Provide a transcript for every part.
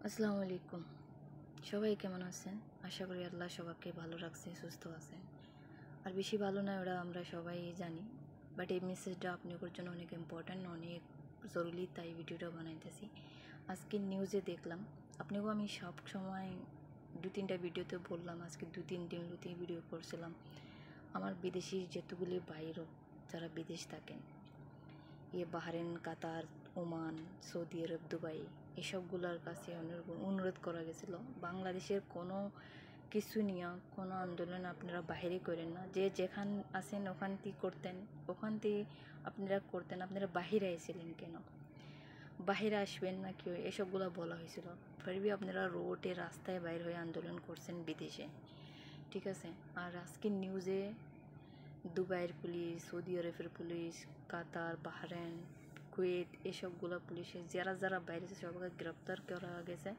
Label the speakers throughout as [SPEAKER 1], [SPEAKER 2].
[SPEAKER 1] আসসালামু আলাইকুম। সবাই কেমন আছেন? আশা করি আল্লাহ সবাইকে ভালো রাখছে, সুস্থ আছে। আর বেশি ভালো না ওরা আমরা সবাই জানি, বাট এই মেসেজটা আপনাদের জন্য অনেক ইম্পর্ট্যান্ট, অনেক জরুরি, তাই ভিডিওটা বানাইতেছি। আজকে নিউজে দেখলাম, আপনাকেও আমি সব সময় 2-3টা ভিডিওতে বললাম, আজকে 2-3 দিন ভিডিও করছিলাম। আমার বিদেশি যেতগুলি বাইরও যারা বিদেশ থাকেন, বাহরেন, কাতার, ওমান, সৌদি আরব, দুবাই, এসবগুলোর কাছে অনুরোধ করা গেছিল বাংলাদেশের কোনো কিছু নিয়ে কোনো আন্দোলন আপনারা বাইরে করেন না। যে যেখান আছেন ওখান থেকে করতেন, ওখান থেকে আপনারা করতেন। আপনারা বাহিরে এসেছিলেন কেন? বাহিরে আসবেন না কেউ, এসবগুলো বলা হয়েছিল। ফিরবি আপনারা রোডে রাস্তায় বাইর হয়ে আন্দোলন করছেন বিদেশে, ঠিক আছে। আর আজকের নিউজে দুবাইয়ের পুলিশ, সৌদি আরবের পুলিশ, কাতার, বাহরেন, কুয়েত, এসবগুলো পুলিশে যারা যারা বাইরে সবাইকে গ্রেপ্তার করা গেছে।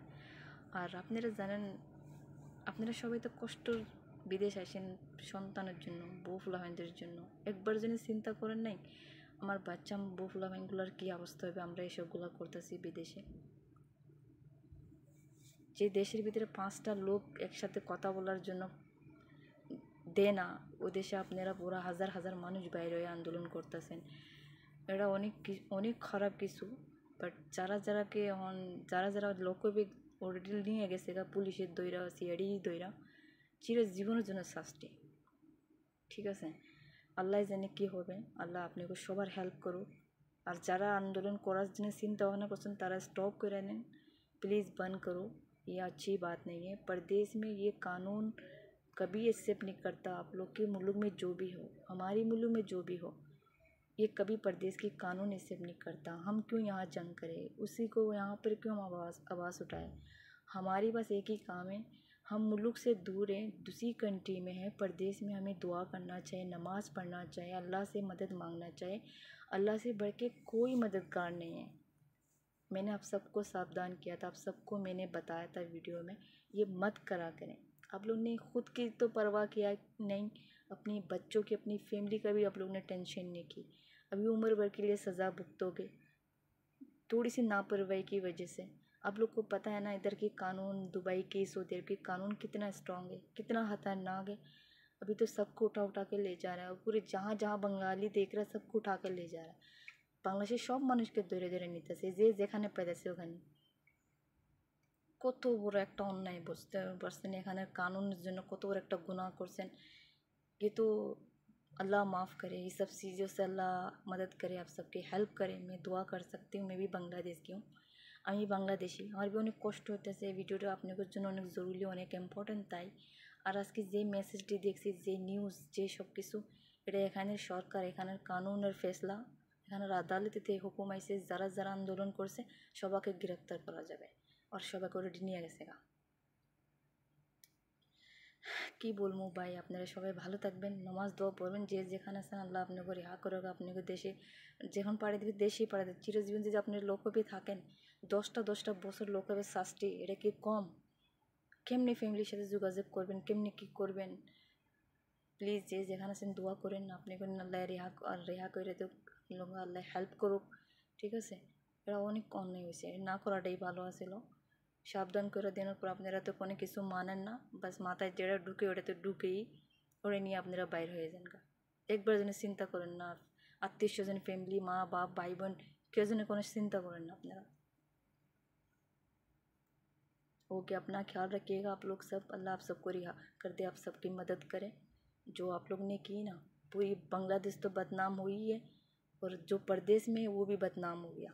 [SPEAKER 1] আর আপনারা জানেন, আপনারা সবাই তো কষ্টর বিদেশ আসেন সন্তানের জন্য, বউ ফুলাভাইনদের জন্য। একবার যেন চিন্তা করেন নাই আমার বাচ্চা বউ ফুলাভাইনগুলোর কী অবস্থা হবে আমরা এসবগুলো করতেছি বিদেশে। যে দেশের ভিতরে 5টা লোক একসাথে কথা বলার জন্য দে না, ও দেশে আপনারা পুরো হাজার হাজার মানুষ বাইরে হয়ে আন্দোলন করতেছেন। এটা অনেক খারাপ কিছু। বাট যারা লোককে অলরেডি নিয়ে গেছে পুলিশের দইরা, সিআইডি দইরা, চিরজীবনের জন্য শাস্তি, ঠিক আছে। আল্লাহ জানে কী হবে। আল্লাহ আপনাকে সবার হেল্প করুক। আর যারা আন্দোলন করার জন্য চিন্তা ভাবনা করছেন তারা स्टॉप করে নেন, प्लीज़ बंद करो। ये अच्छी बात नहीं है। परदेश में ये कानून कभी एक्सेप्ट नहीं करता। आप लोग के मुल्क में जो भी हो, हमारी मुल्क में जो भी हो, ये कभी परदेश की कानून एक्सेप्ट नहीं करता। हम क्यों यहाँ जंग करें, उसी को यहाँ पर क्यों हम आवाज़ उठाएं। हमारी बस एक ही काम है, हम मुल्क से दूर हैं, दूसरी कंट्री में हैं, परदेश में हमें दुआ करना चाहिए, नमाज़ पढ़ना चाहिए, अल्लाह से मदद मांगना चाहिए। अल्लाह से बढ़ के कोई मददगार नहीं है। मैंने आप सबको सावधान किया था, आप सबको मैंने बताया था वीडियो में, ये मत करा करें। आप लोग ने खुद की तो परवाह किया नहीं, अपनी बच्चों की, अपनी फैमिली का भी आप लोग ने टेंशन नहीं की। अभी उम्र भर के लिए सज़ा भुगतोगे थोड़ी सी लापरवाही की वजह से। आप लोग को पता है ना इधर के कानून, दुबई के, सऊदी अरब के कानून कितना स्ट्रॉन्ग है, कितना खतरनाक है। अभी तो सबको उठा उठा के ले जा रहा है, और पूरे जहाँ जहाँ बंगाली देख रहा है सबको उठा कर ले जा रहा है। বাংলাদেশের সব মানুষকে ধরে ধরে নিতেছে, যে যেখানে পেয়েছে ওখানে। কত বড় একটা অন্যায় বুঝতে পারছেন, এখানে কানুনের জন্য কত বড় একটা গুনাহ করছেন। ये तो अल्लाह माफ़ करे, ये सब चीज़ों से अल्लाह मदद करे, आप सबकी हेल्प करे। मैं दुआ कर सकती हूँ। मैं भी बांग्लादेश की हूँ, আমি বাংলাদেশি। আমার অনেক কষ্ট হইতেছে। ভিডিওটা আপনাদের জন্য অনেক জরুরি, অনেক ইম্পর্টেন্ট। তাই আর আজকে যে মেসেজটি দেখছি, যে নিউজ, যে সব কিছু, এটা এখানের সরকার, এখানের কানুনের ফেসলা, এখানের আদালতে থেকে হুকুম আইছে যারা যারা আন্দোলন করছে সবাইকে গ্রেপ্তার করা যাবে। আর সবাইকে অলরেডি নিয়ে গেছে গা। কী বলবো ভাই, আপনারা সবাই ভালো থাকবেন, নামাজ দোয়া পড়বেন, যে যেখানে আছেন আল্লাহ আপনাকে রেহা করুক। আপনাকে দেশে যখন পাড়ে দেবে দেশেই পাড়ে দেবে। চিরজীবন যদি আপনার লোকবে থাকেন, 10টা বছর লোকবে শাস্তি, এটা কি কম? কেমনি ফ্যামিলির সাথে যোগাযোগ করবেন, কেমনি কী করবেন? প্লিজ যে যেখানে আছেন দোয়া করেন, আপনি করেন আল্লাহ রেহা করে দেব, লোক আল্লাহ হেল্প করুক, ঠিক আছে। এটা অনেক অন্যায় হয়েছে, না করাটাই ভালো আছিল। সাবধান করে দেওয়ার পর আপনারা তো কোনো কিছু মানেন না, বাস মাথায় যেটা ঢুকে ওটা তো ঢুকেই, ওটা নিয়ে আপনারা বাইর হয়ে যান গা। একবার যেন চিন্তা করেন না, আত্মীয় স্বজন, ফ্যামিলি, মা বাপ, ভাই বোন, কেউ যেন কোনো চিন্তা করেন না আপনারা। ओके, अपना ख्याल रखिएगा आप लोग सब। अल्लाह आप सबको रिहा कर दे, आप सबकी मदद करें। जो आप लोग ने की ना, पूरी बांग्लादेश तो बदनाम हुई है, और जो परदेश में है वो भी बदनाम हो गया।